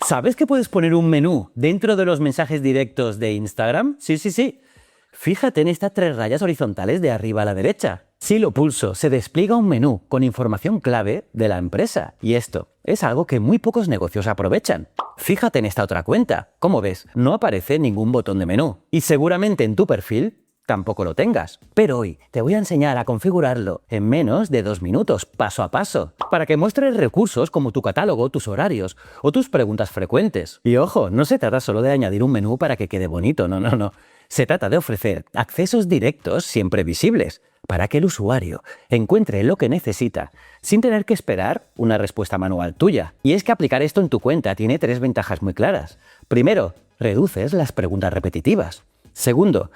¿Sabes que puedes poner un menú dentro de los mensajes directos de Instagram? Sí. Fíjate en estas 3 rayas horizontales de arriba a la derecha. Si lo pulso, se despliega un menú con información clave de la empresa. Y esto es algo que muy pocos negocios aprovechan. Fíjate en esta otra cuenta. Como ves, no aparece ningún botón de menú. Y seguramente en tu perfil tampoco lo tengas. Pero hoy te voy a enseñar a configurarlo en menos de 2 minutos, paso a paso, para que muestres recursos como tu catálogo, tus horarios o tus preguntas frecuentes. Y ojo, no se trata solo de añadir un menú para que quede bonito, no. Se trata de ofrecer accesos directos siempre visibles, para que el usuario encuentre lo que necesita sin tener que esperar una respuesta manual tuya. Y es que aplicar esto en tu cuenta tiene 3 ventajas muy claras. Primero, reduces las preguntas repetitivas. Segundo,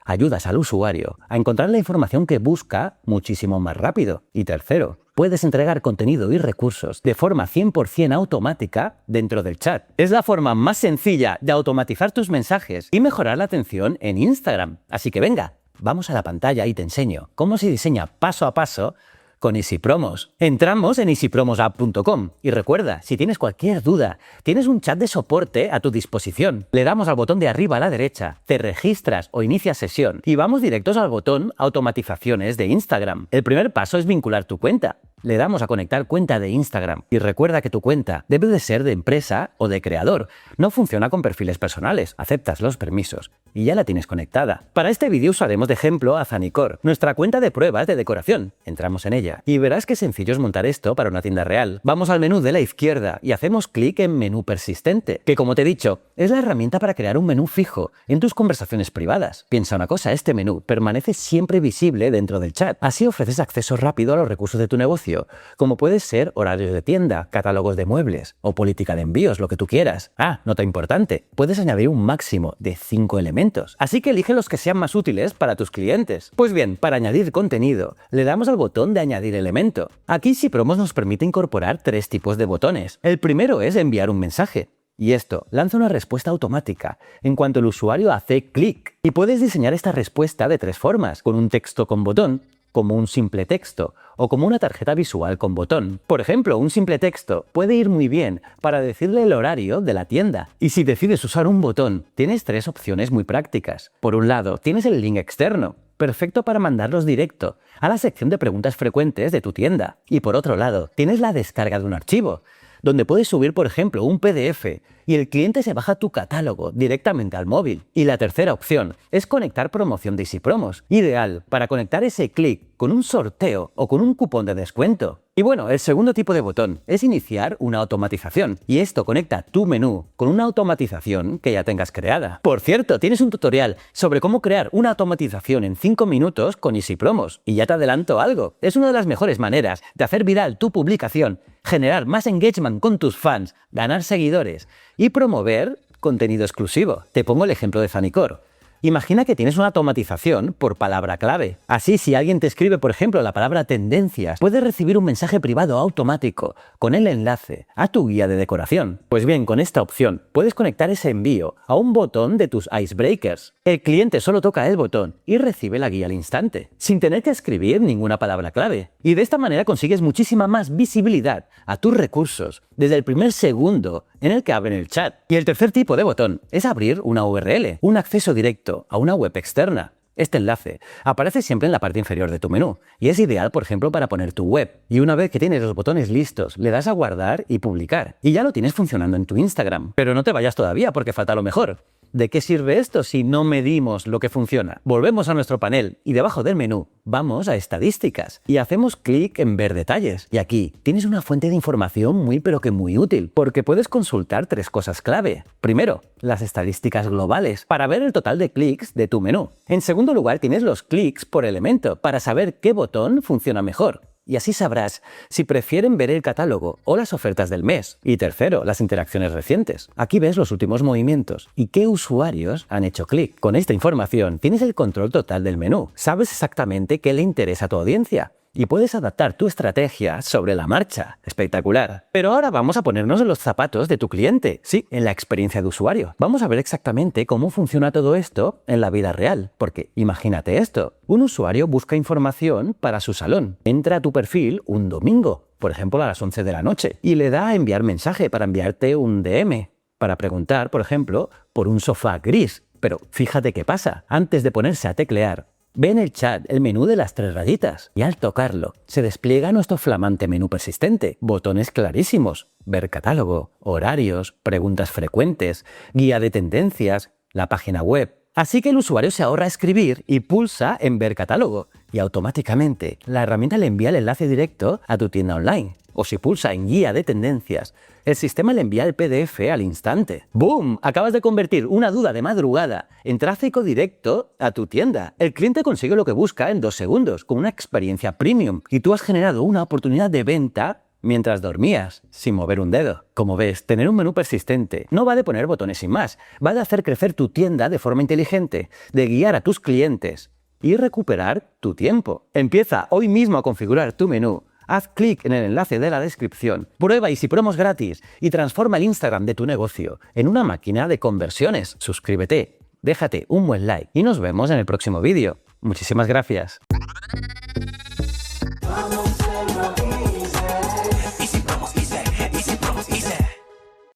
ayudas al usuario a encontrar la información que busca muchísimo más rápido. Y tercero, puedes entregar contenido y recursos de forma 100% automática dentro del chat. Es la forma más sencilla de automatizar tus mensajes y mejorar la atención en Instagram. Así que venga, vamos a la pantalla y te enseño cómo se diseña paso a paso con EasyPromos. Entramos en easypromosapp.com y recuerda, si tienes cualquier duda, tienes un chat de soporte a tu disposición. Le damos al botón de arriba a la derecha, te registras o inicias sesión y vamos directos al botón Automatizaciones de Instagram. El primer paso es vincular tu cuenta. Le damos a conectar cuenta de Instagram y recuerda que tu cuenta debe de ser de empresa o de creador. No funciona con perfiles personales, aceptas los permisos y ya la tienes conectada. Para este vídeo usaremos de ejemplo a Zanicor, nuestra cuenta de pruebas de decoración. Entramos en ella y verás qué sencillo es montar esto para una tienda real. Vamos al menú de la izquierda y hacemos clic en menú persistente, que como te he dicho, es la herramienta para crear un menú fijo en tus conversaciones privadas. Piensa una cosa, este menú permanece siempre visible dentro del chat. Así ofreces acceso rápido a los recursos de tu negocio, como puede ser horarios de tienda, catálogos de muebles o política de envíos, lo que tú quieras. Nota importante, puedes añadir un máximo de 5 elementos, así que elige los que sean más útiles para tus clientes. Pues bien, para añadir contenido, le damos al botón de añadir elemento. Aquí EasyPromos nos permite incorporar 3 tipos de botones. El primero es enviar un mensaje. Y esto lanza una respuesta automática en cuanto el usuario hace clic. Y puedes diseñar esta respuesta de 3 formas, con un texto con botón, como un simple texto o como una tarjeta visual con botón. Por ejemplo, un simple texto puede ir muy bien para decirle el horario de la tienda. Y si decides usar un botón, tienes 3 opciones muy prácticas. Por un lado, tienes el link externo, perfecto para mandarlos directo a la sección de preguntas frecuentes de tu tienda. Y por otro lado, tienes la descarga de un archivo, donde puedes subir, por ejemplo, un PDF y el cliente se baja tu catálogo directamente al móvil. Y la tercera opción es conectar promoción de EasyPromos, ideal para conectar ese clic con un sorteo o con un cupón de descuento. Y bueno, el segundo tipo de botón es iniciar una automatización, y esto conecta tu menú con una automatización que ya tengas creada. Por cierto, tienes un tutorial sobre cómo crear una automatización en 5 minutos con EasyPromos, y ya te adelanto algo, es una de las mejores maneras de hacer viral tu publicación, generar más engagement con tus fans, ganar seguidores y promover contenido exclusivo. Te pongo el ejemplo de Zanicor. Imagina que tienes una automatización por palabra clave. Así, si alguien te escribe, por ejemplo, la palabra tendencias, puedes recibir un mensaje privado automático con el enlace a tu guía de decoración. Pues bien, con esta opción puedes conectar ese envío a un botón de tus icebreakers. El cliente solo toca el botón y recibe la guía al instante, sin tener que escribir ninguna palabra clave. Y de esta manera consigues muchísima más visibilidad a tus recursos desde el primer segundo en el que abren el chat. Y el tercer tipo de botón es abrir una URL, un acceso directo a una web externa. Este enlace aparece siempre en la parte inferior de tu menú y es ideal, por ejemplo, para poner tu web. Y una vez que tienes los botones listos, le das a guardar y publicar. Y ya lo tienes funcionando en tu Instagram. Pero no te vayas todavía porque falta lo mejor. ¿De qué sirve esto si no medimos lo que funciona? Volvemos a nuestro panel y debajo del menú vamos a estadísticas y hacemos clic en ver detalles. Y aquí tienes una fuente de información muy muy útil, porque puedes consultar 3 cosas clave. Primero, las estadísticas globales para ver el total de clics de tu menú. En segundo lugar, tienes los clics por elemento para saber qué botón funciona mejor. Y así sabrás si prefieren ver el catálogo o las ofertas del mes. Y tercero, las interacciones recientes. Aquí ves los últimos movimientos y qué usuarios han hecho clic. Con esta información tienes el control total del menú. Sabes exactamente qué le interesa a tu audiencia y puedes adaptar tu estrategia sobre la marcha. Espectacular. Pero ahora vamos a ponernos en los zapatos de tu cliente. Sí, en la experiencia de usuario. Vamos a ver exactamente cómo funciona todo esto en la vida real. Porque imagínate esto. Un usuario busca información para su salón. Entra a tu perfil un domingo, por ejemplo a las 11 de la noche, y le da a enviar mensaje para enviarte un DM. para preguntar, por ejemplo, por un sofá gris. Pero fíjate qué pasa. Antes de ponerse a teclear, ve en el chat el menú de las 3 rayitas y al tocarlo se despliega nuestro flamante menú persistente. Botones clarísimos: ver catálogo, horarios, preguntas frecuentes, guía de tendencias, la página web. Así que el usuario se ahorra escribir y pulsa en ver catálogo y automáticamente la herramienta le envía el enlace directo a tu tienda online. O si pulsa en guía de tendencias, el sistema le envía el PDF al instante. ¡Boom! Acabas de convertir una duda de madrugada en tráfico directo a tu tienda. El cliente consigue lo que busca en 2 segundos, con una experiencia premium, y tú has generado una oportunidad de venta mientras dormías, sin mover un dedo. Como ves, tener un menú persistente no va de poner botones sin más, va de hacer crecer tu tienda de forma inteligente, de guiar a tus clientes y recuperar tu tiempo. Empieza hoy mismo a configurar tu menú. Haz clic en el enlace de la descripción, prueba Easy Promos gratis y transforma el Instagram de tu negocio en una máquina de conversiones. Suscríbete, déjate un buen like y nos vemos en el próximo vídeo. Muchísimas gracias.